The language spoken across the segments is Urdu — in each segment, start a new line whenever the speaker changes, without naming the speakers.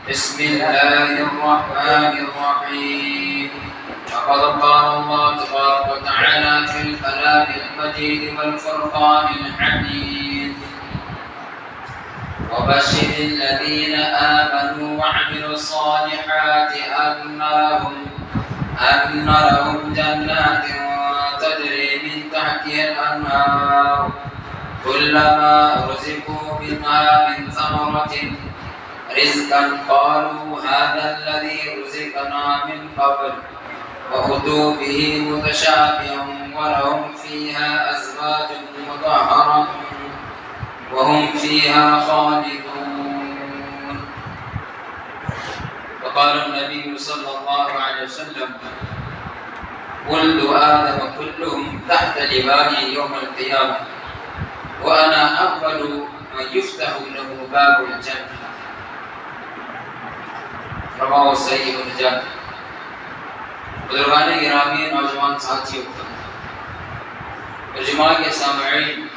بسم الله الرحمن الرحيم. لقد قال الله تبارك وتعالى في الكلام المجيد والفرقان الحميد: وبشر الذين آمنوا وعملوا الصالحات أن لهم جنات تجري من تحتها الأنهار كلما رزقوا منها من ثمرة رزقا قالوا هذا الذي رزقنا من قبل وأتوا به متشابها ولهم فيها أزواج مطهرة وهم فيها خالدون. وقال النبي صلى الله عليه وسلم: ولد آدم كلهم تحت لوائي يوم القيامة وأنا أول من يفتح له باب الجنة. رواه سعید الجن. بزرگان گرامی، نوجوان ساتھیوں، اجماع کے سامعین،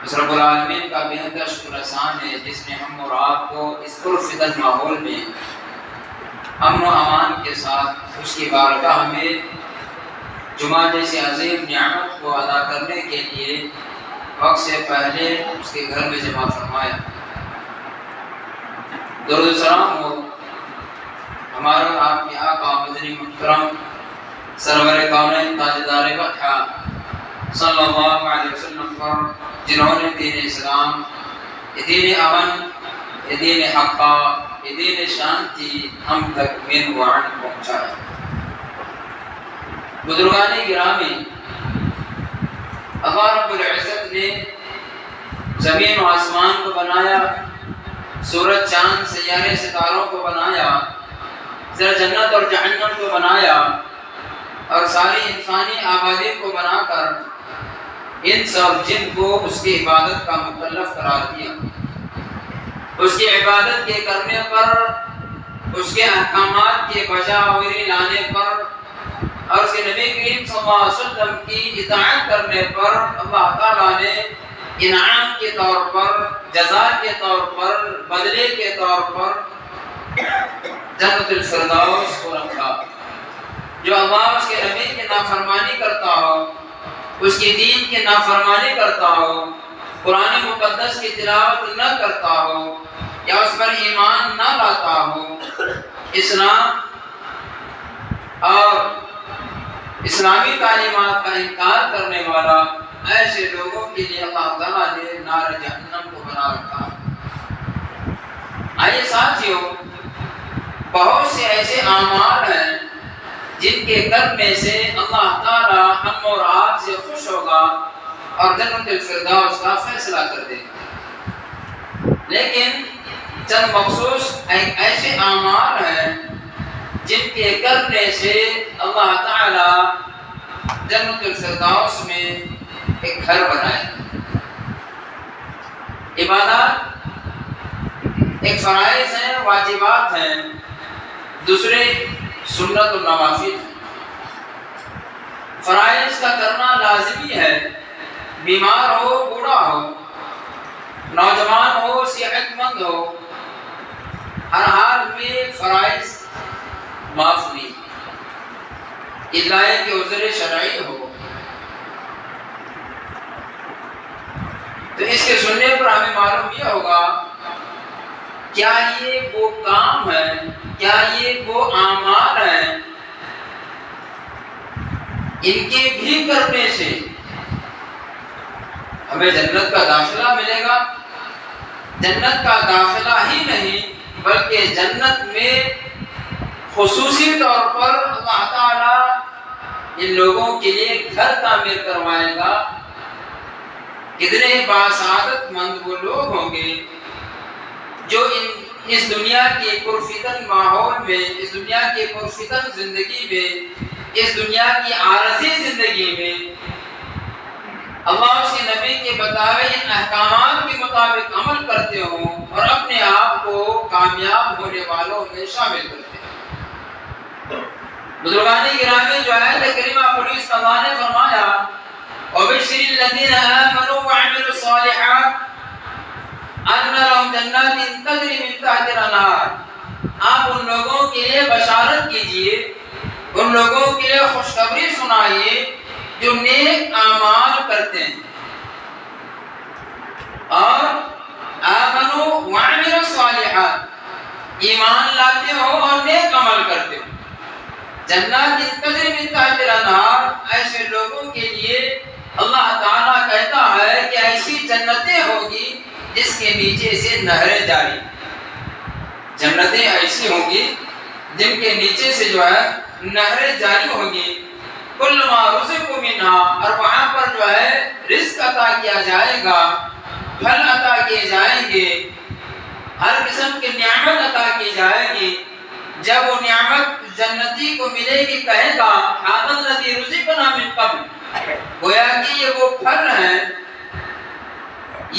اس رب العالمین کا بے حد شکر احسان ہے جس نے ہم اور آپ کو اس پرفتن ماحول میں امن و امان کے ساتھ اس کی بارگاہ میں جمعہ جیسی عظیم نعمت کو ادا کرنے کے لیے وقت سے پہلے اس کے گھر میں جمع فرمایا. درود و سلام ہو ہمارے آپ کے آقا مدنی محترم سرور کونین تاجدار وطحہ صلی اللہ علیہ وسلم پر، جنہوں نے دین اسلام، یہ دین امن، یہ دین حقہ، یہ دین شانتی ہم تک من وعن پہنچایا. بزرگان گرامی، اللہ رب العزت نے زمین و آسمان کو بنایا، سورج چاند سیارے ستاروں کو بنایا، جنت اور جہنم کو بنایا، اور ساری انسانی آبادی کو بنا کر انس اور جن کو اس کی عبادت کا مکلف قرار دیا. اس کی عبادت کے کرنے پر، اس کے احکامات کے بجاوری لانے پر اور اس کے نبی کریم صلی اللہ علیہ وسلم کی اطاعت کرنے پر اللہ تعالیٰ نے انعام کے طور پر، جزا کے طور پر، بدلے کے طور پر جنت الفردوس کو رکھا. جو اللہ اس کے نبی کی نافرمانی کرتا ہو، اس کی دین کی نافرمانی کرتا ہو، قرآن مقدس کی تلاوت نہ کرتا ہو یا اس پر ایمان نہ لاتا ہو، اسلام اور اسلامی تعلیمات کا انکار کرنے والا، ایسے لوگوں کے لیے اللہ تعالیٰ نے نار جہنم کو بنا رکھا. آئیے ساتھیوں، بہت سے ایسے اعمال ہیں جن کے کرنے سے اللہ تعالیٰ ہم اور آپ سے خوش ہوگا اور جنت الفردوس کا فیصلہ کر دے گا. لیکن چند مخصوص ایسے اعمال ہیں جن کے کرنے سے اللہ تعالیٰ جنت الفردوس میں ایک گھر بنائے. عبادات ایک فرائض ہیں، واجبات ہیں، دوسرے سنت و نوافل. فرائض کا کرنا لازمی ہے، بیمار ہو، بوڑھا ہو، نوجوان ہو، صحت مند ہو، ہر حال میں فرائض معاف نہیں الا کہ عذر شرعی ہو. تو اس کے سننے پر ہمیں معلوم یہ ہوگا کیا یہ وہ کام ہے، کیا یہ وہ اعمال ہیں ان کے بھی کرنے سے ہمیں جنت کا داخلہ ملے گا. جنت کا داخلہ ہی نہیں بلکہ جنت میں خصوصی طور پر اللہ تعالیٰ ان لوگوں کے لیے گھر تعمیر کروائے گا. کتنے باسعادت مند وہ لوگ ہوں گے جو اس دنیا کے پرفتن ماحول میں، اس دنیا کے پرفتن زندگی میں، اس دنیا کی عارضی زندگی میں اللہ اس کے نبی کے بتائے ان احکامات کے مطابق عمل کرتے ہوں اور اپنے آپ کو کامیاب ہونے والوں میں شامل کرتے ہیں. بزرگان گرامی، جو آیت کریمہ پڑھی اس کا اللہ نے فرمایا وَبَشِّرِ الَّذِينَ آمَنُوا وَعَمِلُوا الصَّالِحَاتِ ان لهم جنات تجری من تحتها الانہار، آپ ان لوگوں کے لیے بشارت کیجئے، ان لوگوں کے لیے خوشخبری سنائیے جو نیک اعمال کرتے ہیں اور آمنوا وعملوا الصالحات، ایمان لاتے ہو اور نیک عمل کرتے ہو۔ جنات تجری من تحتها الانہار، ایسے لوگوں کے لیے اللہ تعالیٰ کہتا ہے کہ ایسی جنتیں ہوگی جس کے نیچے سے نہریں جاری، جنتیں ایسی ہوں گی جن کے نیچے سے جو ہے نہریں جاری ہوں گی۔ کل ما رزقوا منہا، اور وہاں پر جو ہے رزق عطا کیا جائے گا، پھل عطا کیے جائیں گے، ہر قسم کی نعمت عطا کی جائے گی۔ جب وہ نعمت جنتی کو ملے گی کہے گا ھذا الذی رزقنا من قبل، گویا کہ یہ وہ پھل ہیں،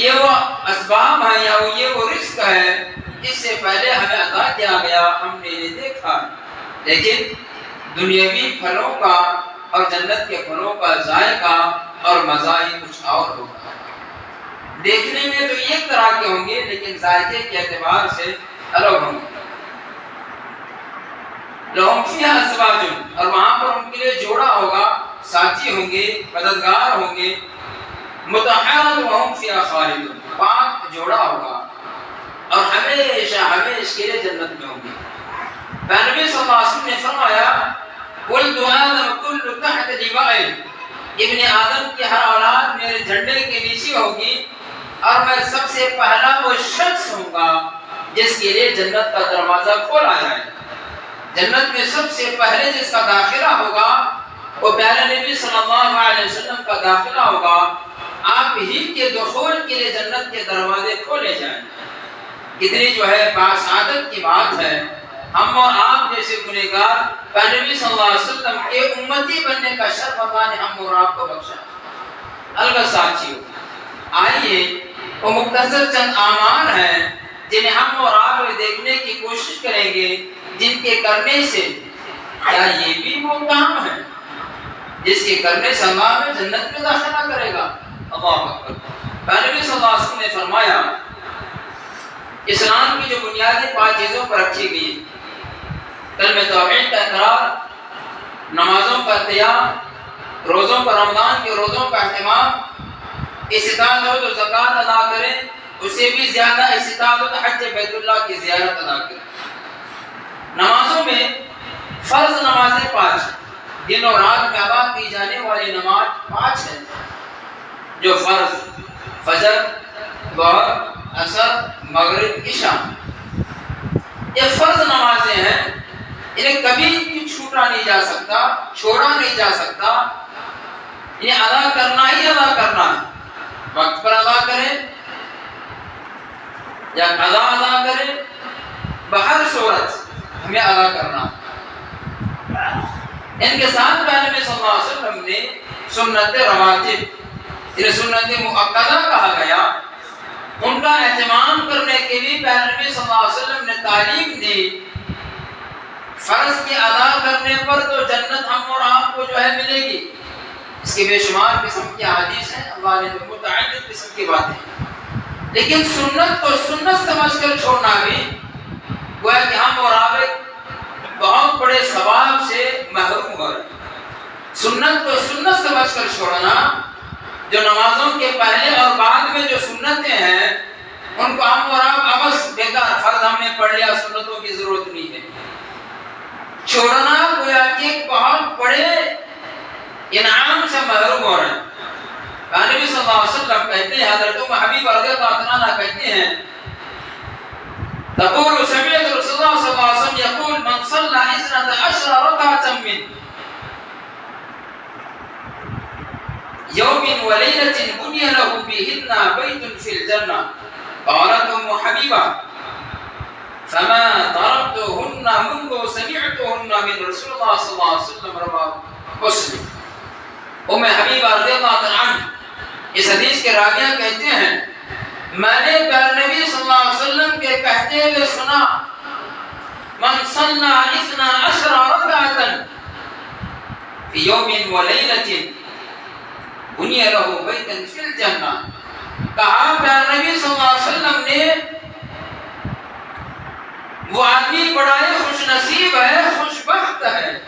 یہ وہ اسباب ہیں یا یہ وہ رزق ہے اس سے پہلے ہمیں عطا کیا گیا، ہم نے یہ دیکھا۔ لیکن دنیاوی پھلوں کا اور جنت کے پھلوں کا ذائقہ اور مزہ ہی کچھ اور ہوگا، دیکھنے میں تو ایک طرح کے ہوں گے لیکن ذائقے کے اعتبار سے الگ ہوں گے۔ لہم فیہا ازواج، اور وہاں پر ان کے لیے جوڑا ہوگا، ساتھی ہوں گے، مددگار ہوں گے، مطہرات وہم فیہا خالدون، پاک جوڑا ہوگا اور ہمیشہ ہمیشہ کے لیے جنت میں ہوں گے۔ نبی صلی اللہ علیہ وسلم نے فرمایا ولد آدم کل تحت لواء، ابن آدم کی ہر اولاد میرے جھنڈے کے نیچے ہوگی اور میں سب سے پہلا وہ شخص ہوں گا جس کے لیے جنت کا دروازہ کھولا جائے گا۔ جنت میں سب سے پہلے جس کا داخلہ ہوگا وہ پیارے نبی صلی اللہ علیہ وسلم کا داخلہ ہوگا، آپ ہی کے دخول کے لیے جنت کے دروازے کھولے جائیں گے۔ کتنی جو ہے باسعادت کی بات ہے، ہم اور آپ جیسے گنہگار پیارے نبی صلی اللہ علیہ وسلم کے امتی بننے کا شرف اللہ نے ہم اور آپ کو بخشا۔ البتہ ساتھیو، آئیے وہ مختصر چند اعمال ہیں جنہیں ہم اور آپ دیکھنے کی کوشش کریں گے، جن کے کرنے سے کیا یہ بھی وہ کام ہے جس کے کرنے سے اللہ میں جنت میں داخلہ کرے گا۔ اللہ اکبر۔ نبی صلی اللہ علیہ وسلم نے فرمایا اسلام کی جو بنیادی 5 چیزوں پر رکھی گئی، کلمہ توحید کا اقرار، نمازوں کا قیام، روزوں پر رمضان کے روزوں کا اہتمام، استطاعت ہو تو زکوٰۃ ادا کریں، اس سے بھی زیادہ استطاعت ہو تو حج بیت اللہ کی زیارت ادا کریں۔ نمازوں میں فرض نمازیں 5 ہیں، دن اور رات میں ادا کی جانے والی نماز 5 ہے، جو فرض فجر، ظہر، عصر، مغرب، عشاء، یہ فرض نمازیں ہیں، انہیں کبھی بھی چھوٹا نہیں جا سکتا، چھوڑا نہیں جا سکتا، انہیں ادا کرنا ہی ادا کرنا ہے۔ وقت پر ادا کریں یا قضا ادا کریں، بہر صورت ہمیں ادا کرنا ہے۔ ان کے ساتھ نبی صلی اللہ علیہ وسلم نے سنت رواتب، جنہیں سنت مؤکدہ کہا گیا، ان کا اہتمام کرنے کے لیے نبی صلی اللہ علیہ وسلم نے تعلیم دی۔ فرض کی ادا کرنے پر تو جنت ہم اور آپ کو جو ہے ملے گی، اس کے بے شمار قسم کی حدیث ہیں، اللہ نے متعدد قسم کی باتیں، لیکن سنت کو سنت سمجھ کر چھوڑنا بھی گویا کہ ہم اور آپ ایک بہت بڑے ثواب سے محروم ہو رہے ہیں۔ سنت کو سنت سمجھ کر چھوڑنا، جو نمازوں کے پہلے اور بعد میں جو سنتیں ہیں ان کو ہم اور آپ بس بیکار، فرض ہم نے پڑھ لیا، سنتوں کی ضرورت نہیں ہے، چھوڑنا گویا کہ ایک بہت بڑے انعام سے محروم ہو رہے ہیں۔ نبی صلی اللہ علیہ وسلم کہتے ہیں، حضرت ام حبیبہ رضی اللہ عنہا کہتے ہیں، تقول سمعت رسول اللہ صلی اللہ علیہ وسلم يقول من صلى 12 ركعة من يوم وليلة بني له بهن بيت في الجنة، قالت ام حبیبہ فما تركتهن منذ سمعتهن من رسول الله صلی اللہ علیہ وسلم، رواه مسلم۔ ام حبیبہ رضی اللہ عنہ اس حدیث کے راویہ کہتے ہیں، میں نے نبی صلی اللہ علیہ وسلم کے کہتے ہوئے سنا، من صلى 12 ركعة في يوم وليلة بني له بيتا في الجنة، کہا پیارے نبی صلی اللہ علیہ وسلم نے وہ آدمی بڑا ہی خوش نصیب ہے، خوش بخت ہے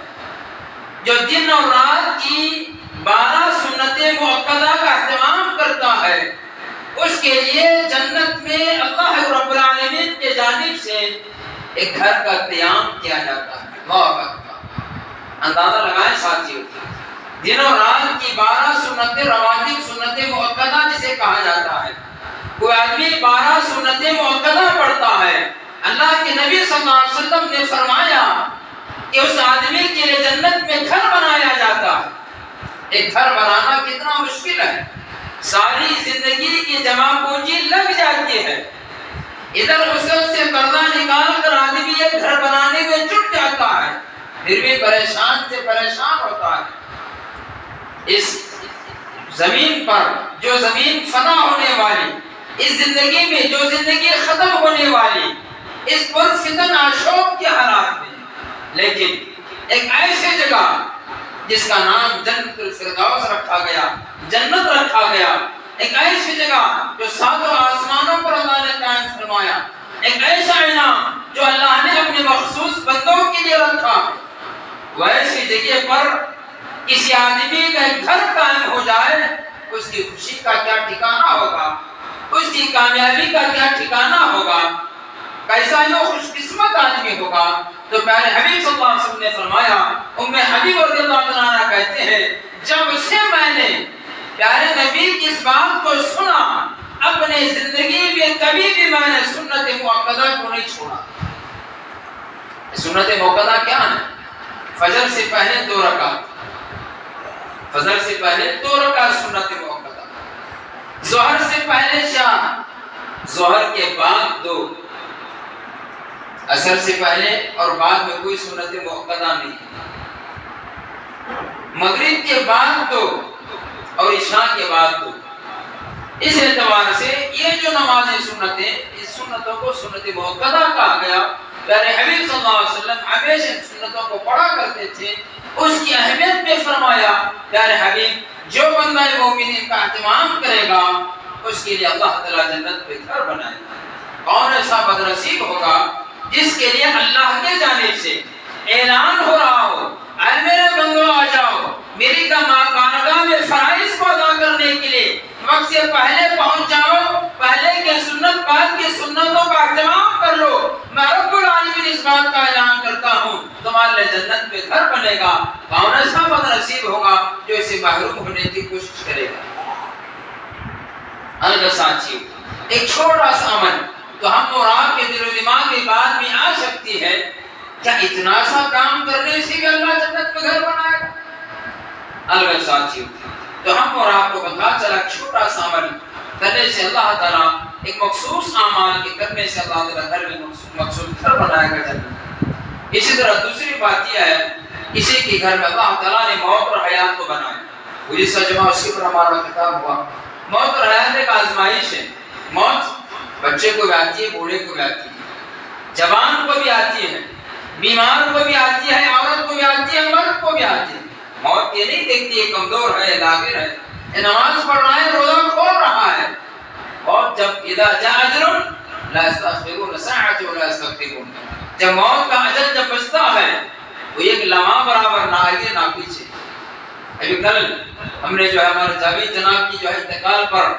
جو دن اور رات کی 12 سنتیں مؤکدہ کا اہتمام کرتا ہے، اس کے لیے جنت میں اللہ رب العالمین کی جانب سے ایک گھر کا قیام کیا جاتا ہے۔ اللہ اکبر، اندازہ لگائیں ساتھیوں، دن اور رات کی 12 سنتیں، رواتب سنتیں مؤکدہ جسے کہا جاتا ہے، کوئی آدمی 12 سنتیں مؤکدہ پڑھتا ہے، اللہ کے نبی صلی اللہ علیہ وسلم نے فرمایا کہ اس آدمی کے لیے جنت میں گھر بنایا جاتا ہے۔ ایک گھر بنانا کتنا مشکل ہے، ساری زندگی کی جمع پونجی لگ جاتی ہے، ادھر ادھر سے قرضہ نکال کر آدمی ایک گھر بنانے میں جٹ جاتا ہے، پھر بھی پریشان سے پریشان ہوتا ہے۔ اس زمین پر جو زمین فنا ہونے والی، اس زندگی میں جو زندگی ختم ہونے والی، اس پر فتن آشوب کے حالات میں، لیکن ایک ایسی جگہ جس کا نام جنت الفردوس رکھا گیا، جنت رکھا گیا، ایک ایسی جگہ جو ساتوں آسمانوں پر اللہ نے قائم فرمایا، ایک ایسا انعام جو اللہ نے اپنے مخصوص بندوں کے لیے رکھا، وہ ایسی جگہ پر کسی آدمی کا گھر قائم ہو جائے، اس کی خوشی کا کیا ٹھکانہ ہوگا، اس کی کامیابی کا کیا ٹھکانہ ہوگا، کیسا یہ خوش قسمت آدمی ہوگا۔ تو پیارے حبیب صلی اللہ علیہ وسلم نے فرمایا، ام حبیب رضی اللہ عنہ کہتے ہیں، جب سے میں نے پیارے نبی کی اس بات کو سنا، اپنے زندگی میں کبھی بھی میں نے سنت مؤکدہ کو نہیں چھوڑا۔ سنت مؤکدہ کیا ہے؟ فجر سے پہلے 2 رکعت، فجر سے پہلے 2 رکعت سنت مؤکدہ، ظہر سے پہلے 4، ظہر کے بعد 2، عصر سے پہلے اور بعد میں کوئی سنت مؤکدہ نہیں، مغرب کے بعد 2 اور عشاء کے بعد 2۔ اس اعتبار سے یہ جو نمازیں سنتیں، اس سنتوں کو سنت مؤکدہ کہا گیا۔ پیارے حبیب صلی اللہ علیہ وسلم ہمیشہ ان سنتوں کو پڑھا کرتے تھے، اس کی اہمیت میں فرمایا، پیارے حبیب جو بندہ مومن ان کا اہتمام کرے گا، اس کے لیے اللہ تعالیٰ جنت میں گھر بنائے گا۔ کون ایسا بدنصیب ہوگا جس کے لیے اللہ کی جانب سے اعلان ہو رہا ہو، اے میرے بندو آ جاؤ، میری بارگاہ میں فرائض کو ادا کرنے کے لیے وقت سے پہلے پہنچ جاؤ، پہلے کے سنت بعد کی سنتوں کا اہتمام کر لو، میں رب العالمین اس بات کا اعلان کرتا ہوں تمہارے لیے جنت میں گھر بنے گا۔ کون ایسا بدنصیب ہوگا جو اسے محروم ہونے کی کوشش کرے گا۔ الگ ساتھی، ایک چھوٹا سا عمل تو ہم اور آپ کے دل و دماغ کی بات میں آ سکتی ہے، کیا اتنا سا کام کرنے سے بھی اللہ جنت میں گھر بنائے گا؟ الگ ساتھیوں، تو ہم اور آپ کو پتا چلا چھوٹا سا عمل کرنے سے اللہ تعالیٰ ایک مخصوص اعمال کے کرنے سے اللہ تعالیٰ گھر میں مخصوص گھر بنائے گا جنت۔ اسی طرح دوسری بات یہ ہے، کسی کے گھر میں اللہ تعالیٰ نے موت اور حیات کو بنایا، وہ جس کا جمع اسی پر ہمارا خطاب ہوا۔ موت اور حیات ایک آزمائش ہے، موت بچے کو بھی آتی ہے، بوڑھے کو بھی آتی ہے، جوان کو بھی آتی ہے، بیمار کو بھی آتی ہے، عورت کو بھی آتی ہے، مرد کو بھی آتی ہے۔ موت یہ نہیں دیکھتی ہے کمزور ہے، لاغر ہے، یہ نماز پڑھ رہا ہے، روزہ کھول رہا ہے، اور جب اذا جاء اجل لا يستأخرون ساعة ولا يستقدمون، جب موت کا اجل جب بچتا ہے وہ ایک لمحہ برابر نہ آگے نہ پیچھے۔ ابھی کل ہم نے جو ہے ہمارے جاوید جناب کی جو ہے انتقال پر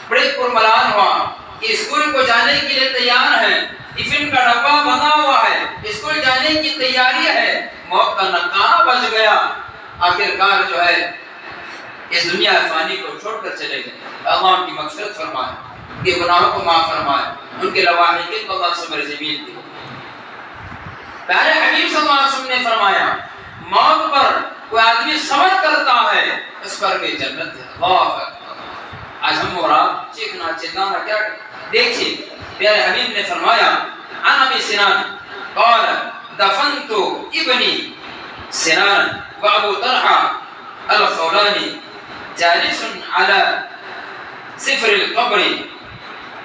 بڑے پرملال ہوا کہ اسکول کو جانے کے لیے تیار ہے، ٹفن کا ڈبہ بنا ہوا ہے، اسکول جانے کی تیاری ہے، موت کا نکارہ بج گیا، آخرکار جو ہے اس دنیا فانی کو چھوڑ کر چلے گئے۔ اللہ ان کی مغفرت فرمائے، ان کے گناہوں کو معاف فرمائے، ان کے لواحقین کو اللہ صبر جمیل دے۔ پیارے حبیب صلی اللہ علیہ وسلم نے فرمایا، موت پر کوئی آدمی صبر کرتا ہے اس پر بھی جنت ہے۔ اللہ اکبر۔ آج ہم اور آپ چیخنا چلانا کیا دیکھیے، پیارے حبیب نے فرمایا، عن ابی سنان قال دفنت ابنی سنان وابو طلحہ الخولانی جالس على سفر القبر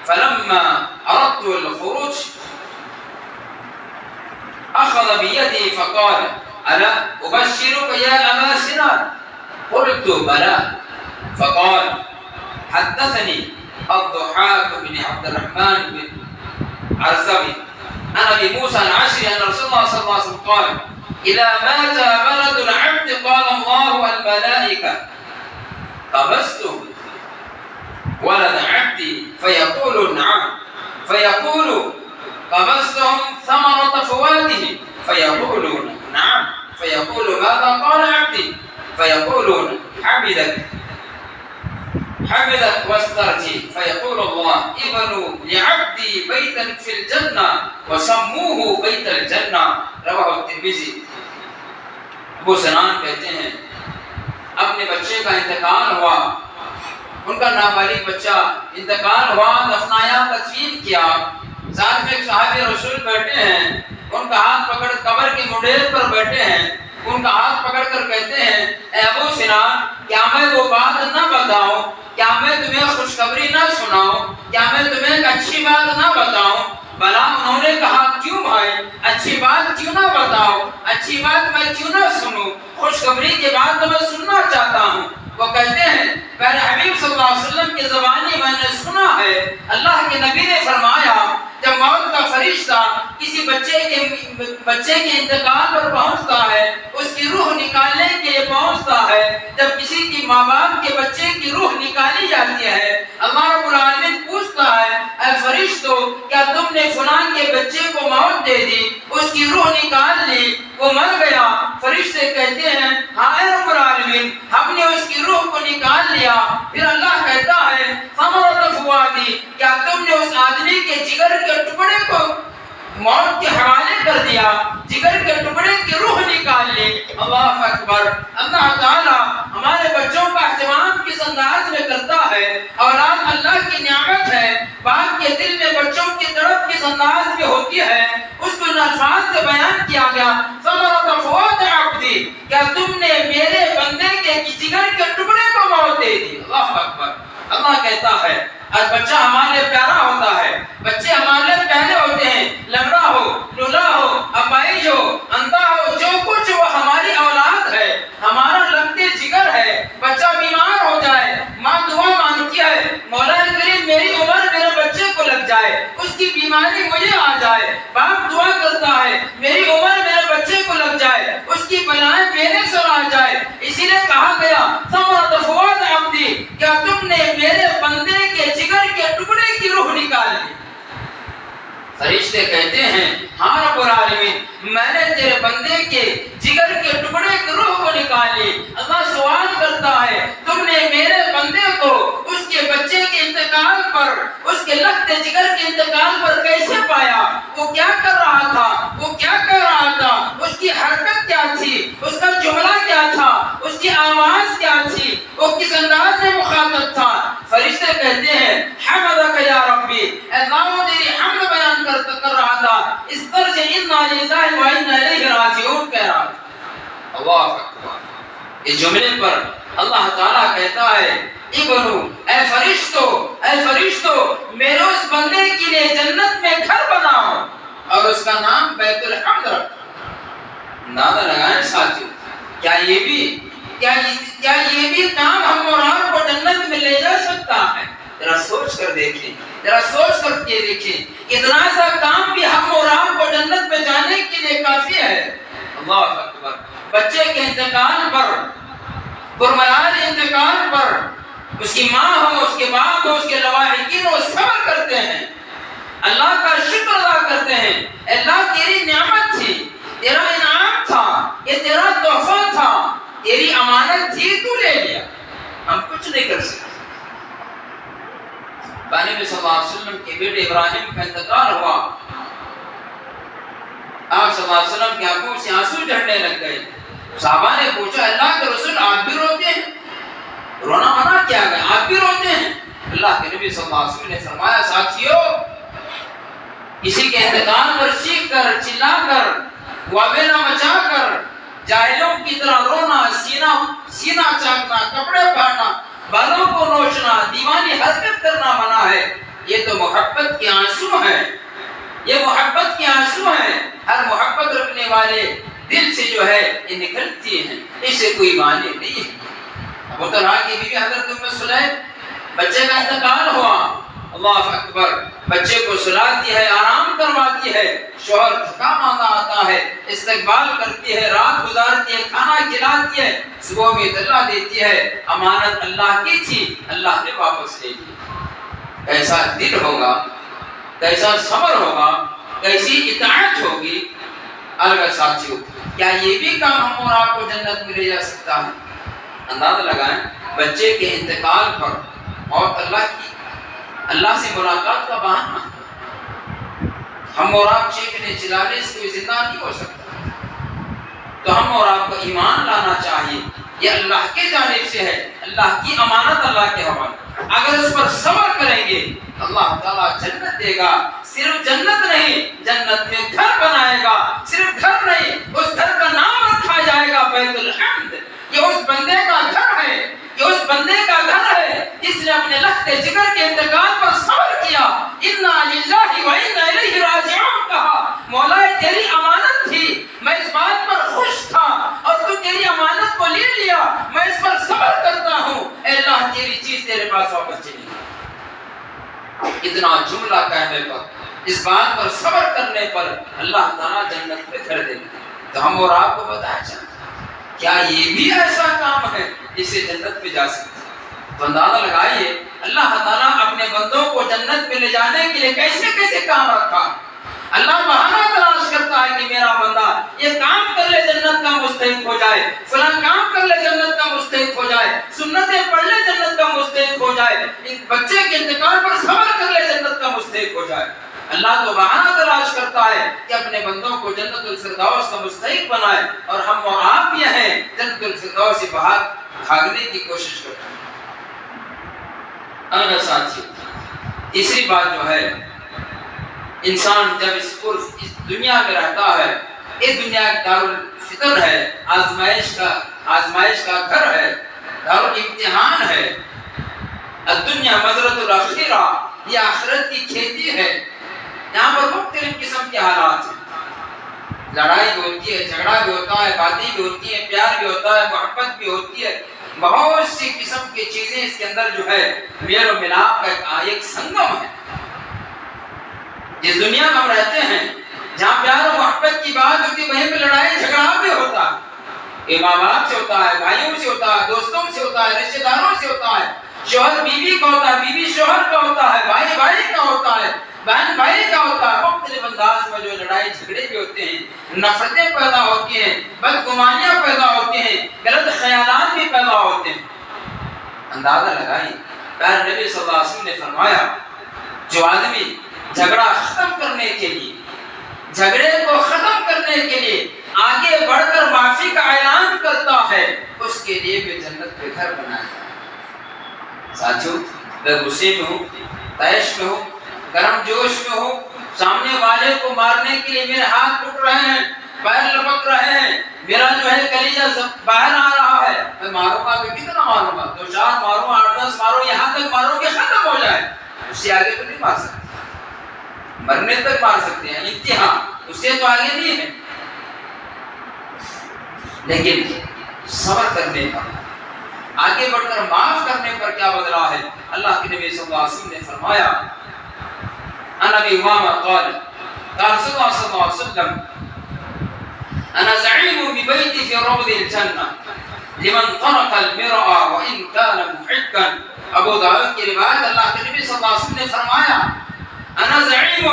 فلما اردت الخروج اخذ بيدي فقال الا ابشرك يا ابا سنان قلت بلى فقال حدثني الضحاك بن عبد الرحمن بن عرزوي عن ابي موسى العشري ان رسول الله صلى الله عليه وسلم قال اذا مات ولد العبد قال الله والملائكه قبضت ولد عبدي فيقول نعم فيقول قبضتهم ثمرة فواده فيقولون نعم فيقول ماذا قال عبدي فيقولون حمدك واسترجي فيقول الله ابنوا لعبدي بيتا في الجنة وسموه بيت الجنة رواه الترمذی۔ ابو سنان کہتے ہیں اپنے بچے کا انتقال ہوا، ان کا نابالغ بچہ انتقال ہوا، دفنایا، تدفین کیا، ساتھ میں ایک صحابی رسول بیٹھے ہیں، ان کا ہاتھ پکڑ قبر کی منڈیر پر بیٹھے ہیں، ان کا ہاتھ پکڑ کر کہتے ہیں اے ابو سنان کیا میں وہ بات نہ بتاؤں، کیا میں تمہیں خوشخبری نہ سناؤں، کیا میں تمہیں ایک اچھی بات نہ بتاؤں؟ بلا انہوں نے کہا کیوں بھائی، اچھی بات کیوں نہ بتاؤ، اچھی بات میں کیوں نہ سنوں، خوشخبری کی بات تو میں سننا چاہتا ہوں۔ وہ کہتے ہیں پیارے حبیب صلی اللہ علیہ وسلم کی زبانی میں نے سنا ہے، اللہ کے نبی نے فرمایا جب موت کا فرشتہ کسی بچے کے انتقال پر پہنچتا ہے، اس کی روح نکالنے کے لیے پہنچتا ہے، جب کسی کی ماں باپ کے بچے کی روح نکالی جاتی ہے، اللہ رب العالمین پوچھتا ہے اے فرشتوں کیا تم نے فلاں کے بچے کو موت دے دی، اس کی روح نکال لی، وہ مر گیا؟ فرشتے کہتے ہیں ہاں اے رب العالمین ہم نے اس کی روح کو نکال لیا۔ پھر اللہ کہتا ہے ثمرۃ فؤادی کیا تم نے اس آدمی کے جگر کے ٹکڑے کو موت کے حوالے کر دیا، جگر کے ٹکڑے کی روح نکال لی؟ اللہ اکبر۔ اللہ تعالی ہمارے بچوں کا اہتمام کس انداز میں کرتا ہے، اولاد اللہ کی نعمت ہے، باپ کے دل میں بچوں کی تڑپ کس انداز میں ہوتی ہے، اس کو ان الفاظ سے بیان کیا گیا ثمرۃ فؤاد عبدی کیا تم نے میرے بندے کے جگر کے ٹکڑے کو موت دے دی؟ اللہ اکبر۔ اللہ کہتا ہے آج بچہ ہمارے پیارا ہوتا ہے، بچے ہمارے پیارے ہوتے ہیں، لنگڑا ہو، لولا ہو، اپائج ہو، اندھا ہو، جو کچھ وہ ہماری اولاد ہے، ہمارا لگتے جگر ہے۔ بچہ بیمار ہو جائے ماں دعا مانگتی ہے مولا کریم میری عمر میرے بچے کو لگ جائے، اس کی بیماری مجھے آ جائے، باپ دعا کرتا ہے میری عمر میرے بچے کو لگ جائے، اس کی بلائیں میرے سر آ جائے۔ اسی لیے کہا گیا ثمرۃ فؤاد عبدی کیا تم نے میرے بندے کے جگر کے ٹکڑے کی روح نکال لی؟ فرشتے کہتے ہیں ہاں رب العالمین میں نے تیرے بندے کے جگر کے ٹکڑے کی روح کو نکال لی۔ اللہ سوال کرتا ہے تم نے میرے بندے کو اس کے بچے کے انتقال پر، اس کے لگتے جگر کے انتقال پر کیسے پایا؟ وہ کیا کر رہا تھا، وہ کیا کر رہا تھا، اس کی حرکت کیا تھی، اس کا جملہ کیا تھا، اس کی آواز کیا تھی، وہ کس انداز میں مخاطب تھا؟ فرشتے کہتے ہیں حمدک یا ربی، اللہ تیری حمد بیان کر رہا تھا، استرجع انا للہ و انا الیہ راجعون کہہ رہا تھا۔ اللہ اکبر۔ اس جملے پر اللہ تعالیٰ کہتا ہے ابنو اے فرشتو میرے اس بندے کے لیے جنت میں گھر بناؤ اور اس کا نام بیت الحمد رکھو۔ اندازہ لگائیں ساتھیوں کیا یہ بھی کام ہم اور آپ کو جنت میں لے جا سکتا ہے؟ ذرا سوچ کر دیکھیں، ذرا سوچ کر کے دیکھیں اتنا سا کام بھی ہم اور آپ کو جنت میں جانے کے لیے کافی ہے۔ اللہ اکبر۔ بچے کے انتقال پر، برملال انتقال پر اس کی ماں ہو، اس کے باپ ہو، اس کے لواحقین ہو، صبر کرتے ہیں، اللہ کا شکر ادا کرتے ہیں۔ اللہ تیری نعمت تھی، تیرا انعام تھا، یہ تیرا تحفہ تھا، تیری امانت تھی، تو لے لیا، ہم کچھ نہیں کر سکتے۔ نبی صلی اللہ علیہ وسلم کے بیٹے ابراہیم کا انتقال ہوا، آپ صلی اللہ علیہ وسلم کی آنکھوں سے آنسو جھڑنے لگ گئے۔ صحابہ نے پوچھا اللہ کے رسول آپ بھی روتے ہیں؟ رونا منع کیا گیا، آپ بھی روتے ہیں؟ اللہ کے نبی صلی اللہ علیہ وسلم نے فرمایا ساتھیو کسی کے انتقال پر چیخ کر، چلا کر، وابیلا مچا کر، جاہلوں کی طرح رونا، سینہ چاکنا، کپڑے پہننا، بالوں کو نوچنا، دیوانی حرکت کرنا منع ہے۔ یہ تو محبت کے آنسو ہیں، یہ محبت کے آنسو ہیں۔ ہر محبت رکھنے والے دل سے جو ہے یہ نکلتی ہیں، اس سے کوئی معنی نہیں ہے۔ ابو طلحہ کی بیوی حضرت ام سلیم بچے کا انتقال ہوا، اللہ اکبر، بچے کو سلاتی ہے، آرام کرواتی ہے، شوہر تھکا ماندا آتا ہے، استقبال کرتی ہے، رات گزارتی ہے، کھانا کھلاتی ہے، صبح میں اطلاع دیتی ہے امانت اللہ کی تھی، اللہ نے واپس لے لی۔ کیسا دل ہوگا، کیسا صبر ہوگا، کیسی اطاعت ہوگی۔ الگ ساتھیوں، کیا یہ بھی کام ہم اور آپ کو جنت میں لے جا سکتا ہے؟ اندازہ لگائیں، بچے کے انتقال پر موت اللہ سے ملاقات کا بہانہ، ہم اور آپ چیخنے چلانے سے کوئی زندہ نہیں ہو سکتا، تو ہم اور آپ کو ایمان لانا چاہیے، یہ اللہ کی جانب سے ہے، اللہ کی امانت اللہ کے حوالے، اگر اس پر صبر کریں گے اللہ تعالیٰ جنت دے گا، صرف جنت نہیں، جنت میں گھر بنائے گا، صرف گھر نہیں، اس گھر کا نام رکھا جائے گا بیت الحمد، یہ اس بندے کا گھر ہے، یہ اس بندے کا گھر ہے جس نے اپنے لخت جگر کے انتقال پر صبر کیا، انا للہ و انا الیہ راجعون کہا، مولا تیری امانت تھی، میں اس بات پر خوش تھا اور تو تیری امانت کو لے لیا، میں اس پر صبر کرتا ہوں، اے اللہ تیری چیز تیرے پاس واپس چلی گئی۔ اتنا جملہ کہنے پر، اس بات پر صبر کرنے پر اللہ تعالیٰ جنت میں گھر دے گا۔ تو ہم اور آپ کو بتایا چاہتے کیا یہ بھی ایسا کام ہے جس سے جنت میں جا سکتے ہیں؟ تو اندازہ لگائیے اللہ تعالیٰ اپنے بندوں کو جنت میں لے جانے کے لیے کیسے کیسے کام رکھا۔ اللہ بہانہ تلاش کرتا ہے کہ میرا بندہ یہ کام کر لے جنت کا مستحق ہو جائے، فلاں کام کر لے جنت کا مستحق ہو جائے، سنتیں پڑھ لے جنت کا مستحق ہو جائے، ایک بچے کے انتقال پر صبر کر لے جنت کا مستحق ہو جائے۔ اللہ تو بہانہ تلاش کرتا ہے کہ اپنے بندوں کو جنت الفردوس کا مستحق بنائے، اور ہم اور آپ یہ ہیں جنت الفردوس سے باہر بھاگنے کی کوشش کرتے ہیں۔ اگر ساتھی تیسری بات جو ہے، انسان جب اس دنیا میں رہتا ہے، یہ دنیا دارالفطر ہے، آزمائش کا گھر ہے، دارالامتحان ہے، الدنیا مزرعۃ الاخرہ، یہ آخرت کی کھیتی ہے۔ یہاں پر مختلف قسم کے حالات ہیں، لڑائی بھی ہوتی ہے، جھگڑا بھی ہوتا ہے، باتیں بھی ہوتی ہیں، پیار بھی ہوتا ہے، محبت بھی ہوتی ہے، بہت سی قسم کی چیزیں اس کے اندر جو ہے میل و ملاپ کا ایک سنگم ہے۔ جس دنیا میں ہم رہتے ہیں جہاں پیار و محبت کی بات ہوتی ہے، وہیں پہ لڑائی جھگڑا بھی ہوتا ہے، یہ ماں باپ سے ہوتا ہے، بھائیوں سے ہوتا ہے، دوستوں سے ہوتا ہے، رشتہ داروں سے ہوتا ہے، شوہر بیوی کا ہوتا ہے، بیوی شوہر کا ہوتا ہے، بھائی بھائی کا ہوتا ہے، بہن بھائی کا ہوتا ہے، مختلف انداز میں جو لڑائی جھگڑے بھی ہوتے ہیں، نفرتیں پیدا ہوتی ہیں، بدگمانیاں پیدا ہوتی ہیں، غلط خیالات بھی پیدا ہوتے ہیں۔ اندازہ لگائیے پیارے نبی صلی اللہ علیہ وسلم نے فرمایا، جو آدمی جھگڑا ختم کرنے کے لیے، جھگڑے کو ختم کرنے کے لیے آگے بڑھ کر معافی کا اعلان کرتا ہے، اس کے لیے بھی جنت میں گھر بنایا جائے۔ ساتھیوں، میں غصے میں ہوں، طیش میں ہوں، گرم جوش میں ہوں، سامنے والے کو مارنے کے لیے میرے ہاتھ اٹھ رہے ہیں، پیر لپک رہے ہیں، میرا جو ہے کلیجہ باہر آ رہا ہے، میں ماروں گا کہ کتنا ماروں گا؟ 2-4 ماروں، 8-10 ماروں، یہاں تک ماروں کہ ختم ہو جائے۔ اس سے آگے تو نہیں مار سکتے، مرنے تک مار سکتے ہیں، انتہا، اس سے تو آگے نہیں ہے۔ لیکن صبر کرنے پر، آگے بڑھ کر معاف کرنے پر کیا بدلا ہے؟ اللہ کے نبی صلی اللہ علیہ وسلم نے فرمایا، انا ابی امامہ قال قال صلی اللہ علیہ وسلم انا زعیم ببیت فی ربد الجنہ لمن طرق المرأ وان کان محقا۔ ابو داؤد کی روایت، اللہ کے نبی صلی اللہ علیہ وسلم نے فرمایا، انا زعیم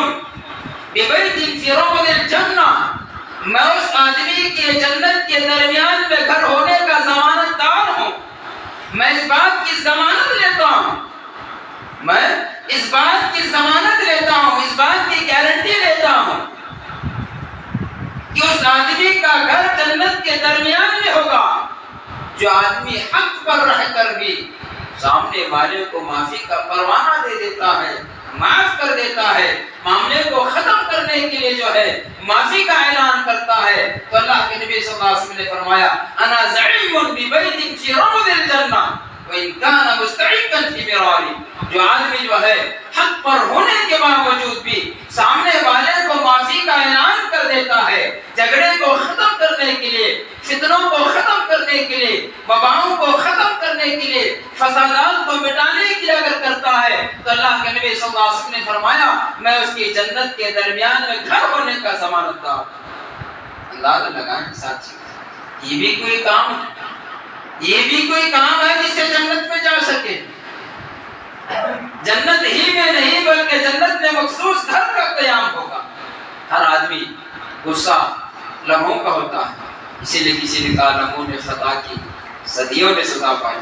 ببیت فی ربد الجنہ، میں اس آدمی کے جنت کے درمیان میں گھر ہونے کا ضمانت دار ہوں، میں اس بات کی ضمانت لیتا ہوں، میں اس بات کی ضمانت لیتا ہوں، اس بات کی گارنٹی لیتا ہوں کہ اس آدمی کا گھر جنت کے درمیان میں ہوگا۔ جو آدمی حق پر رہ کر بھی سامنے والے کو معافی کا پروانہ دے دیتا ہے، معاف کر دیتا ہے، معاملے کو ختم کرنے کے لیے جو ہے معافی کا اعلان کرتا ہے، تو اللہ کے نبی صلی اللہ علیہ وسلم نے فرمایا، انا زعیم ببیت فی ربد الجنہ وان کان مستحقا فی مراری۔ جو آدمی جو ہے حق پر ہونے کے باوجود بھی سامنے والے کو معافی کا اعلان کر دیتا ہے، جھگڑے کو ختم کرنے کے لیے، فتنوں کو ختم کرنے کرنے کے لیے، وباؤں کو ختم کرنے کے لیے، فسادات کو مٹانے کے لیے اگر کرتا ہے تو اللہ کے نبی صلی اللہ علیہ وسلم نے فرمایا میں اس کی جنت کے درمیان میں گھر ہونے کا ضمانت دار۔ اللہ لگائیں ساتھی، یہ بھی کوئی کام ہے، یہ بھی کوئی کام ہے جس سے جنت میں جا سکے۔ جنت ہی میں نہیں بلکہ جنت میں مخصوص گھر کا قیام ہوگا۔ ہر آدمی غصہ لمحوں کا ہوتا ہے، اسی لیے کسی نے کہا لمحوں نے خطا کی، صدیوں نے سزا پائی۔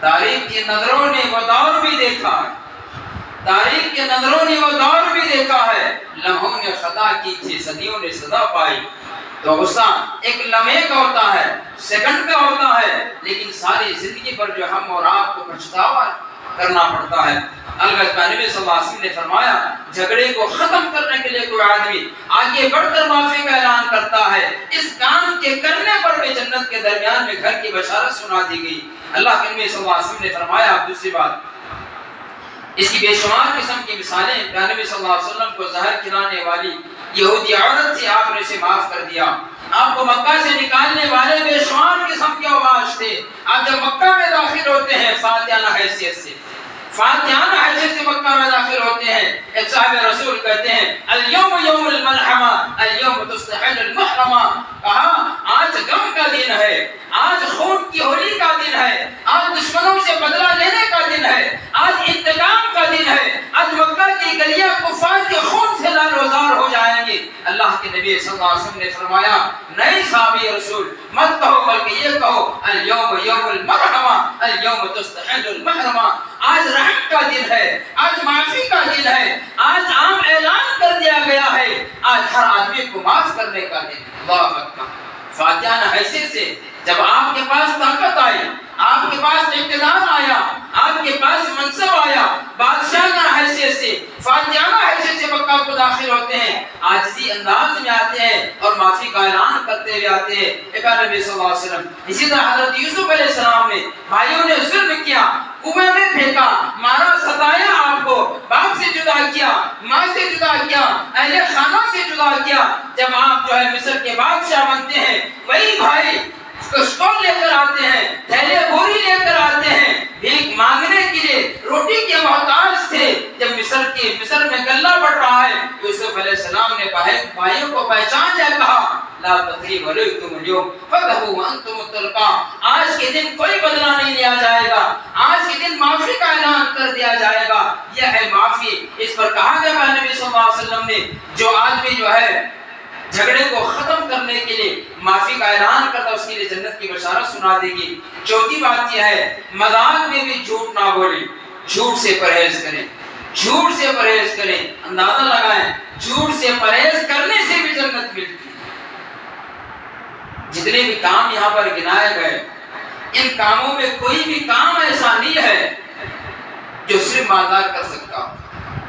تاریخ کی نظروں نے وہ دور بھی دیکھا ہے، تاریخ کے نظروں نے وہ دور بھی دیکھا ہے، لمحوں نے خطا کی تھی، صدیوں نے سزا پائی۔ تو غصہ ایک لمحے کا ہوتا ہے، سیکنڈ کا ہوتا ہے، لیکن ساری زندگی پر جو ہم اور آپ کو پچھتاوا کرنا پڑتا ہے۔ البتہ نبی صلی اللہ علیہ وسلم نے فرمایا جھگڑے کو ختم کرنے کے لیے کوئی آدمی آگے بڑھ کر معافی کا اعلان کرتا ہے، اس کام کے کرنے پر بھی جنت کے درمیان میں گھر کی بشارت سنا دی گئی۔ اللہ کے نبی صلی اللہ علیہ وسلم نے فرمایا دوسری بات، اس کی بے شمار قسم کی مثالیں، نبی صلی اللہ علیہ وسلم کو زہر کھلانے والی یہودی عورت سے آپ نے اسے معاف کر دیا، آپ کو مکہ سے نکالنے والے بے شمار قسم کے اوباش تھے، آپ جب مکہ میں داخل ہوتے ہیں فاتحانہ حیثیت سے، فاتحانہ حیثیت سے مکہ میں داخل ہوتے ہیں، ایک صاحب رسول کہتے ہیں اليوم یوم الملحمہ اليوم تستحل المحرمہ، کہا آج غم کا دن ہے، آج خون کی ہولی کا دن ہے، آج دشمنوں سے بدلہ لینے کا دن ہے، آج انتقام کا دن ہے، آج مکہ کی گلیاں کفار کے خون سے لالوزار ہو جائیں گے۔ اللہ کے نبی صلی اللہ علیہ وسلم نے فرمایا نہیں صحابی رسول مت کہو بلکہ یہ کہو اليوم یوم المرحمہ اليوم تستحل المحرمہ، آج رحم کا دن ہے، آج معافی کا دن ہے، آج عام اعلان کر دیا گیا ہے، آج ہر آدمی کو معاف کرنے کا دن۔ اللہ اکبر۔ فاتحانہ حیثیت سے جب آپ کے پاس طاقت آئی، آپ کے پاس اقتدار آیا، آپ کے پاس منصب آیا، بادشاہانہ حیثیت سے، فاتحانہ حیثیت سے مکہ کو داخل ہوتے ہیں، عاجزی انداز میں آتے ہیں اور معافی کا اعلان کرتے ہوئے آتے ہیں۔ ایک نبی صلی اللہ علیہ وسلم، اسی طرح حضرت یوسف علیہ السلام نے بھائیوں نے ظلم کیا، کنویں میں پھینکا، مارا، ستایا، آپ کو باپ سے جدا کیا، ماں سے جدا کیا، اہل خانہ سے جدا کیا، جب آپ جو ہے مصر کے بادشاہ بنتے ہیں وہی بھائی کشتول لے کر آتے ہیں، تھیلے بوری لے کر آتے ہیں، بھیک مانگنے کے لیے روٹی کے محتاج تھے۔ جب مصر میں غلہ بڑھ رہا ہے، یوسف علیہ السلام نے بھائیوں کو پہچان لیا، کہا لا تثریب علیکم اليوم فاذهبوا وانتم طلقاء، آج کے دن کوئی بدلہ نہیں لیا جائے گا، آج کے دن معافی کا اعلان کر دیا جائے گا۔ یہ ہے معافی۔ اس پر کہا گیا نبی صلی اللہ علیہ وسلم نے جو آدمی جو ہے جھگڑے کو ختم کرنے کے لیے معافی کا اعلان کرتا اس کے لیے جنت کی بشارت سنا دے گی۔ چوتھی بات یہ ہے مذاق میں بھی جھوٹ نہ بولیں، جھوٹ سے پرہیز کریں، جھوٹ سے پرہیز کریں۔ اندازہ لگائیں جھوٹ سے پرہیز کرنے سے بھی جنت ملتی ہے۔ جتنے بھی کام یہاں پر گنائے گئے ان کاموں میں کوئی بھی کام ایسا نہیں ہے جو صرف مالدار کر سکتا ہو،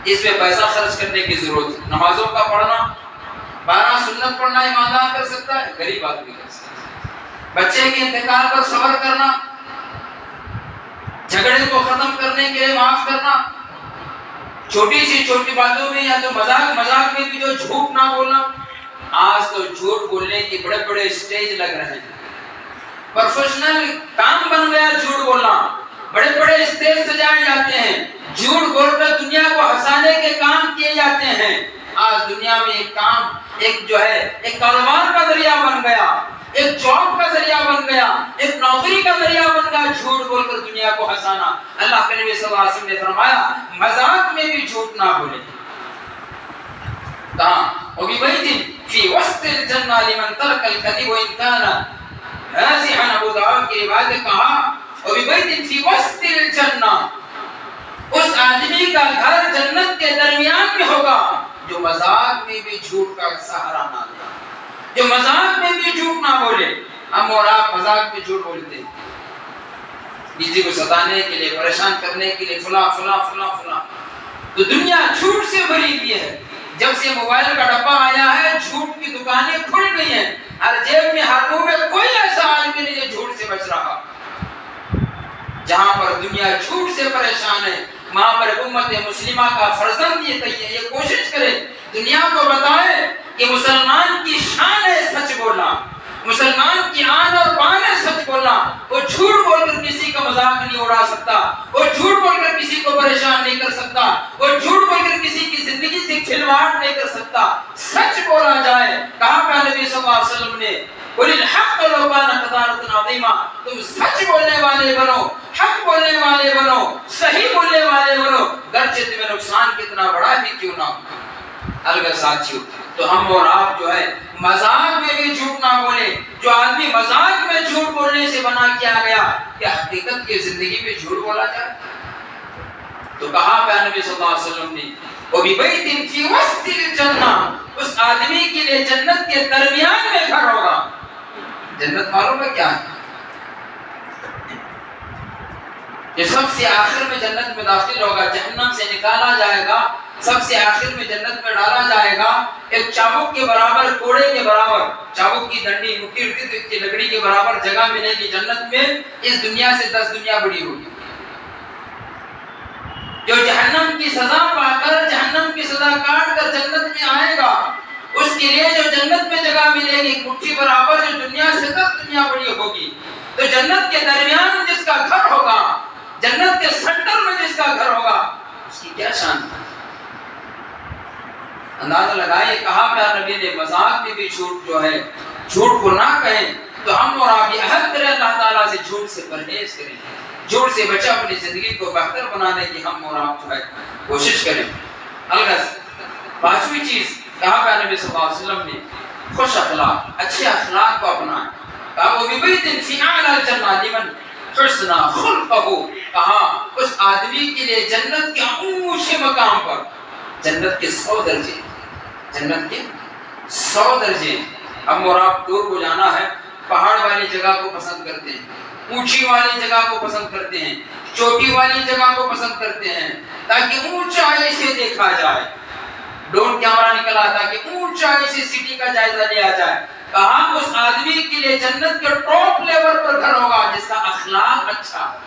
اس میں پیسہ خرچ کرنے کی ضرورت ہے۔ نمازوں کا پڑھنا، 12 سنت پڑھنا ایماندار کر سکتا ہے، غریب آدمی کر سکتا ہے۔ بچے کے انتقال پر صبر کرنا، جھگڑے کو ختم کرنے کے لیے معاف کرنا، چھوٹی سی چھوٹی باتوں میں یا تو مذاق میں بھی جو جھوٹ نہ بولنا۔ آج تو جھوٹ بولنے کے بڑے بڑے سٹیج لگ رہے ہیں، پروفیشنل کام بن گیا جھوٹ بولنا، بڑے بڑے سٹیج سجائے جاتے ہیں، جھوٹ بول کر دنیا کو ہنسانے کے کام کیے جاتے ہیں۔ آج دنیا میں ایک کام ایک جو ہے ایک کاروبار کا ذریعہ بن گیا، ایک جاب کا ذریعہ بن گیا، ایک نوکری کا ذریعہ بن گیا جھوٹ بول کر دنیا کو ہنسانا۔ اللہ کے نبی صلی اللہ علیہ وسلم نے فرمایا مذاق میں بھی جھوٹ نہ بولیں۔ وَبِبَيْتٍ فِي وَسْطِ الْجَنَّةِ لِمَنْ تَرَكَ الْكَذِبَ وَإِنْ كَانَ نَازِحًا، ابو داؤد کی روایت ہے، کہا وَبِبَيْتٍ فِي وَسْطِ الْجَنَّةِ، اس آدمی کا گھر جنت کے درمیان میں ہوگا جو مذاق میں بھی جھوٹ کا سہارا نہ لے، جو مذاق میں بھی جھوٹ نہ بولے۔ ہم اور آپ مذاق میں جھوٹ بولتے ہیں، کسی کو ستانے کے لیے، پریشان کرنے کے لیے، فلاں فلاں فلاں فلاں۔ تو دنیا جھوٹ سے بھری ہوئی ہے۔ جب سے موبائل کا ڈبہ آیا ہے جھوٹ کی دکانیں کھل گئی ہیں، ہر جیب میں ہر منہ میں کوئی ایسا آدمی نہیں جو جھوٹ سے بچ رہا۔ جہاں پر دنیا جھوٹ سے پریشان ہے وہاں پر امت مسلمہ کا فرزند یہ کوشش کرے دنیا کو بتائے کہ مسلمان کی شان ہے سچ بولنا، مسلمان کی آن اور بان ہے سچ بولنا. وہ جھوٹ بول کر کسی کا مذاق نہیں اڑا سکتا, وہ جھوٹ بول کر کسی کو پریشان نہیں کر سکتا, وہ جھوٹ بول کر کسی کی زندگی سے کھلواڑ نہیں کر سکتا. سچ بولا جائے. کہا کہ نبی صلی اللہ علیہ وسلم نے قل الحق لو کان قدارۃ عظیمہ, تم سچ بولنے والے بنو, حق بولنے والے بنو, صحیح بولنے والے بنو, گرچہ تمہیں نقصان کتنا بڑا ہی کیوں نہ ہو. الگ ساتھیوں, تو ہم اور آپ جو ہے مذاق میں بھی جھوٹ نہ بولیں. جو آدمی مذاق میں جھوٹ بولنے سے منع کیا گیا, کہ حقیقت کی زندگی میں جھوٹ بولا جائے. تو کہا پیارے نبی صلی اللہ علیہ وسلم نے وَبِبَيْتٍ فِي وَسْطِ الْجَنَّةِ, اس آدمی کے لیے جنت کے درمیان میں گھر ہوگا. جنت معلوم ہے کیا ہے؟ یہ سب سے آخر میں جنت میں داخل ہوگا, جہنم سے نکالا جائے گا, سب سے آخر میں جنت میں ڈالا جائے گا. ایک چابک کے برابر, کوڑے کے برابر, چابک کی ڈنڈی مٹی اٹھتی تو لکڑی کے برابر جگہ ملے گی جنت میں. اس دنیا سے 10 دنیا بڑی ہوگی. جو جہنم کی سزا پا کر, جہنم کی سزا کاٹ کر جنت میں آئے گا, اس کے لیے جو جنت میں جگہ ملے گی مٹھی برابر, جو دنیا سے 10 دنیا بڑی ہوگی. تو جنت کے درمیان جس کا گھر ہوگا, جنت کے سینٹر میں جس کا گھر ہوگا, اس کی کیا شان ہے. اندازہ لگائیے. کہا پیارے نبی نے مذاق میں بھی جھوٹ جو ہے, جھوٹ کو نہ کہیں. تو ہم اور آپ یہ عہد کریں اللہ تعالیٰ سے, جھوٹ سے پرہیز کریں, جھوٹ سے بچا اپنی زندگی کو بہتر بنانے کی ہم اور آپ جو ہے کوشش کریں. الغرض پانچویں چیز کہا پیارے نبی صلی اللہ علیہ وسلم نے خوش اخلاق, اچھے اخلاق کو اپنائیں. کہا وَبِبَيْتٍ فِي أَعْلَى الْجَنَّةِ لِمَنْ حُسْنَ خُلْقَهُ, کہا اس آدمی کے لیے جنت کے اونچے مقام پر, جنت کے 100 درجے, جنت کے 100 درجے. ہم اور آپ دور کو جانا ہے, پہاڑ والی جگہ کو پسند کرتے ہیں, اونچی والی جگہ کو پسند کرتے ہیں, چوٹی والی جگہ کو پسند کرتے ہیں, تاکہ اونچائی سے دیکھا جائے. ڈرون کیمرہ نکلا تاکہ اونچائی سے سٹی کا جائزہ لیا جائے. کہا اس آدمی کے لیے جنت کے ٹاپ لیول پر گھر ہوگا جس کا اخلاق اچھا ہو,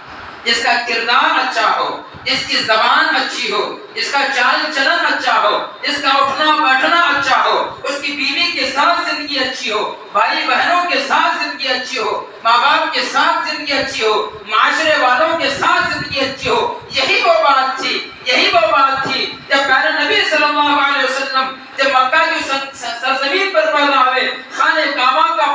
جس کا کردار اچھا ہو, جس کی زبان اچھی ہو, جس کا چال چلن اچھا ہو, جس کا اٹھنا بیٹھنا اچھا ہو, اس کی بیوی کے ساتھ زندگی اچھی ہو, بھائی بہنوں کے ساتھ زندگی اچھی ہو, ماں باپ کے ساتھ زندگی اچھی ہو, معاشرے والوں کے ساتھ زندگی اچھی ہو. یہی وہ بات تھی, یہی وہ بات تھی جب پیارے نبی صلی اللہ علیہ وسلم جب مکہ کی سرزمین پر پیدا ہوئے, خانہ کعبہ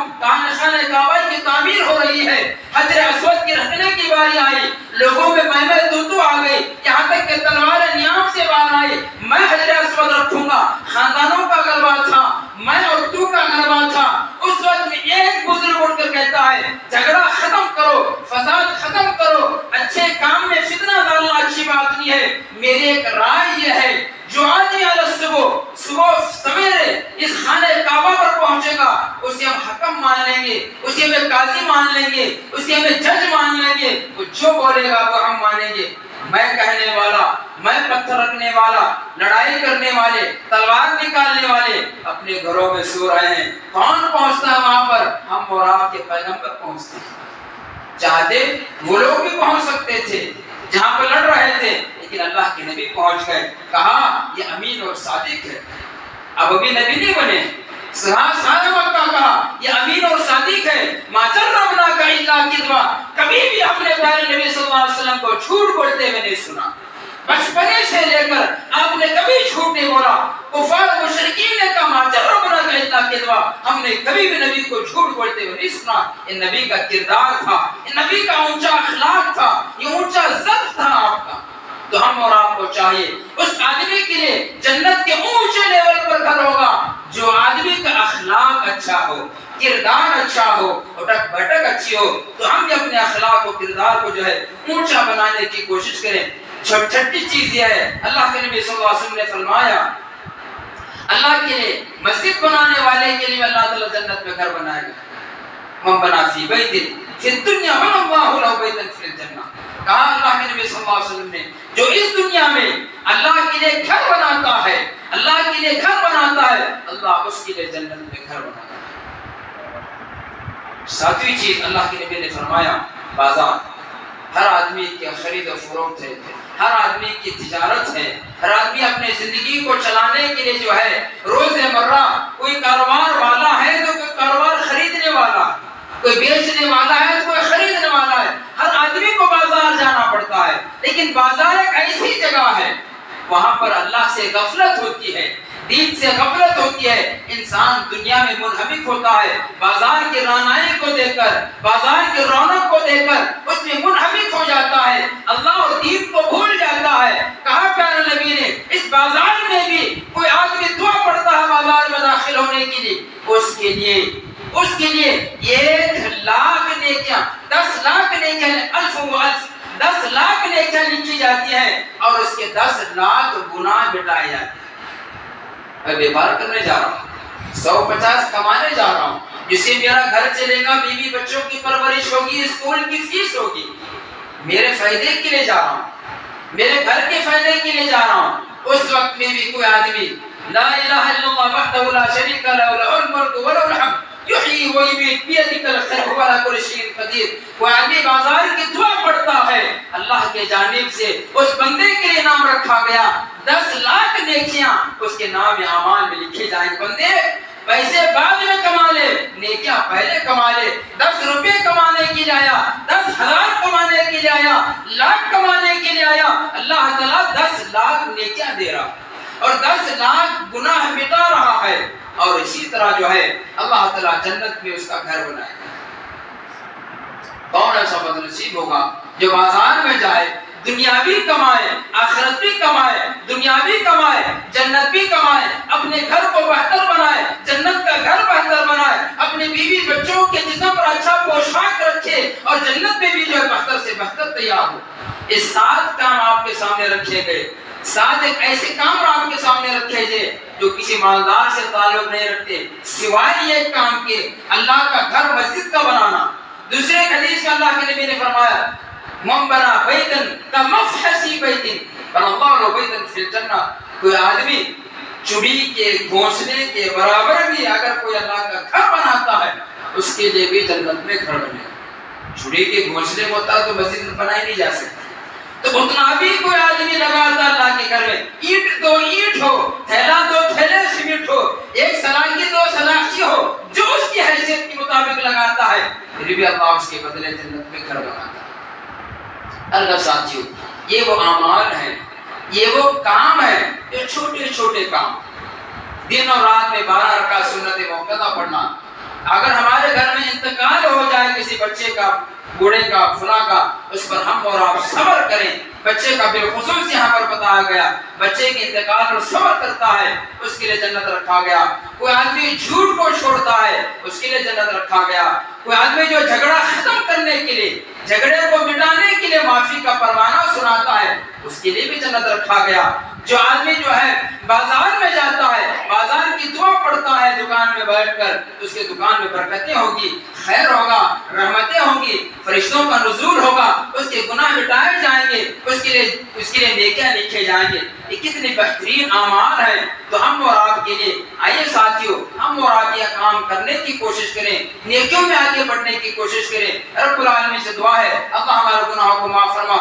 کی تعمیر ہو رہی ہے, حجر اسود کی رکھنے کی باری آئی, لوگوں میں مہمہ تو آ گئی, یہاں تک کہ تلوار نیام سے باہر آئی, میں حجر اسود رکھوں گا. خاندانوں کا غلبہ تھا, میں اور تو کا غلبہ تھا. اس وقت میں ایک بزرگ اٹھ کر کہتا ہے جھگڑا ختم کرو, فساد ختم کرو, اچھے کام میں فتنہ ڈالنا اچھی بات نہیں ہے. میری ایک رائے یہ ہے, جو آدمی صبح سویرے اس خانہ کعبہ پر پہنچے گا, اسے ہم حکم مان لیں گے, اسے ہمیں قاضی مان لیں گے, اسے ہمیں جج مان لیں گے. وہ جو بولے گا وہ ہم مانیں گے. میں کہنے والا, میں پتھر رکھنے والا, لڑائی کرنے والے, تلوار نکالنے والے اپنے گھروں میں سو رہے ہیں. کون پہنچتا ہے وہاں پر؟ ہم اور آپ کے پیغمبر پہنچتے ہیں. چاہتے وہ لوگ بھی پہنچ سکتے تھے جہاں پہ لڑ رہے تھے, لیکن اللہ کے نبی پہنچ گئے. کہا یہ امین اور صادق ہے. اب ابھی نبی نہیں بنے, سارے مکہ کہا یہ امین اور صادق ہے. ما جربنا کا الا کذبا, کبھی بھی ہم نے پیارے نبی صلی اللہ علیہ وسلم کو جھوٹ بولتے ہوئے نہیں سنا. بچپنے سے لے کر آپ نے کبھی جھوٹ نہیں بولا. کفار مشرکین نے کہا ما جربنا کا الا کذبا, ہم نے کبھی بھی نبی کو جھوٹ بولتے ہوئے نہیں سنا. یہ نبی کا کردار تھا, یہ نبی کا اونچا اخلاق تھا, یہ اونچا ذات تھا آپ کا. تو ہم اور آپ کو چاہیے اس آدمی کے لیے جنت کے اونچے لیول پر گھر ہوگا جو آدمی کا اخلاق اچھا ہو, کردار اچھا ہو, اٹک بٹک اچھی ہو. تو ہم بھی اپنے اخلاق و کردار کو جو ہے اونچا بنانے کی کوشش کریں. چھٹی چیز یہ ہے, اللہ کے نبی صلی اللہ علیہ وسلم نے فرمایا اللہ کے لیے مسجد بنانے والے کے لیے اللہ تعالی جنت میں گھر بنائے گا. من بنا فی بیت فی الدنیا بنا اللہ له بیتا فی الجنہ. کہا اللہ کے نبی صلی اللہ علیہ وسلم نے جو اس دنیا میں اللہ کے لیے گھر بناتا ہے, اللہ کے لیے گھر بناتا ہے, اللہ اس کے لیے جنت میں گھر بناتا ہے. ساتویں چیز اللہ کے نبی نے فرمایا بازار, ہر آدمی کی خرید و فروخت ہے, ہر آدمی کی تجارت ہے, ہر آدمی اپنے زندگی کو چلانے کے لیے جو ہے روز مرہ کوئی کاروبار والا ہے تو کوئی کاروبار خریدنے والا, کوئی بیچنے والا ہے تو کوئی وہاں پر اللہ سے غفلت ہوتی ہے، دین سے غفلت ہوتی ہے، انسان دنیا میں منہمک ہوتا ہے، بازار کی رونائی کو دیکھ کر، بازار کی رونق کو دیکھ کر اس میں منہمک ہو جاتا ہے، اللہ اور دین کو بھول جاتا ہے۔ کہا پیارے نبی نے اس بازار میں بھی کوئی آدمی دعا پڑھتا ہے بازار میں داخل ہونے کے لیے، اس کے لیے 1,00,000 نیکیاں، 10 لاکھ نیکیاں، 10 لاکھ نیکیاں لکھی جاتی ہیں اور اس کے 10 لاکھ گناہ مٹائے جاتے ہیں۔ میں بیمار کرنے جا رہا ہوں، 150 کمانے جا رہا ہوں، جس سے میرا گھر چلے گا، بیوی بچوں کی پرورش ہوگی، اسکول کی فیس ہوگی، میرے فائدے کے لیے جا رہا ہوں، میرے گھر کے فائدے کے لیے جا رہا ہوں۔ اس وقت میں بھی کوئی آدمی لا الہ الا اللہ وحدہ لا شریک لہ لہ الملک و لہ الحمد یحیی و یمیت بیدہ الخیر وهو علی کل شیء قدیر۔ کوئی آدمی بازار کی دعا پڑھتا ہے، اللہ کے جانب سے اس بندے کے لیے نام رکھا گیا، 10 لاکھ نیکیاں اس کے نام اعمال میں لکھے جائیں گے۔ بندے پیسے بعد میں کما لے، نیکیاں پہلے کما لے۔ 10 روپے کمانے کے لیے آیا، 10,000 کمانے کے لیے آیا، لاکھ کمانے کے لیے آیا، اللہ تعالیٰ 10 لاکھ نیکیاں دے رہا اور 10 لاکھ گناہ مٹا رہا ہے۔ اور اسی طرح جو ہے اللہ تعالیٰ جنت میں اس کا گھر بنائے گا۔ کون ایسا بد نصیب ہوگا جو بازار میں جائے، دنیا بھی کمائے، آخرت بھی کمائے، دنیا بھی کمائے، جنت بھی کمائے، اپنے گھر کو بہتر بنائے، جنت کا گھر بہتر بنائے، اپنے بیوی بچوں کے جسم پر اچھا پوشاک رکھے اور جنت میں بھی جو ہے بہتر سے بہتر تیار ہو۔ یہ 7 کام آپ کے سامنے رکھے گئے، 7 ایک ایسے کام آپ کے سامنے رکھے گئے جو کسی مالدار سے تعلق نہیں رکھتے، سوائے یہ کام کے اللہ کا گھر مسجد کا بنانا۔ دوسرے حدیث میں اللہ کے نبی نے فرمایا من بنا بیتن کمفحصی بیتن بنا اللہ لو بیتن فی الجنہ۔ کوئی آدمی چڑی کے گھونسلے کے برابر بھی اگر کوئی اللہ کا گھر بناتا ہے، اس کے لیے بھی جنت میں گھر بنے گا۔ چڑی کے گھونسلے ہوتا تو مسجد بنائی نہیں جا سکتی، تو اتنا بھی کوئی آدمی لگاتا اللہ کے گھر میں، اینٹ 2 اینٹ ہو، تھیلا 2 تھیلے سیمنٹ ہو، 1 سلاخی 2 سلاخی ہو، جو اس کی حیثیت کے مطابق لگاتا ہے، پھر بھی اللہ اس کے بدلے جنت میں گھر بناتا ہے۔ اللہ ساتھیو، یہ وہ اعمال ہیں، یہ وہ کام ہیں جو چھوٹے چھوٹے کام، دن اور رات میں 12 رکعت سنت موقعہ پڑھنا۔ اگر ہمارے گھر میں انتقال ہو جائے کسی بچے کا، بوڑھے کا، فلاں کا، اس پر ہم اور آپ صبر کریں۔ بچے کا بالخصوص یہاں پر بتایا گیا، بچے کے انتقال پر صبر کرتا ہے، اس کے لیے جنت رکھا گیا۔ کوئی آدمی جھوٹ کو چھوڑتا ہے، اس کے لیے جنت رکھا گیا۔ کوئی آدمی جو جھگڑا ختم کرنے کے لیے، جھگڑے کو مٹانے کے لیے معافی کا پروانہ سناتا ہے، اس کے لیے بھی جنت رکھا گیا۔ جو آدمی جو ہے بازار میں جاتا ہے، بازار کی دعا پڑھتا ہے دکان میں بیٹھ کر، اس کے دکان میں برکتیں ہوگی، خیر ہوگا، رحمتیں ہوں گی، فرشتوں کا نزول ہوگا، اس کے گناہ مٹائے جائیں گے، اس کے لیے نیکیاں لکھے جائیں گے۔ یہ کتنے بہترین اعمال ہیں۔ تو ہم اور آپ کے لیے آئیے ساتھیوں، ہم اور آپ یہ کام کرنے کی کوشش کریں، نیکیوں میں آگے بڑھنے کی کوشش کریں۔ رب العالمین سے دعا ہے اللہ ہمارے گناہوں کو معاف فرما۔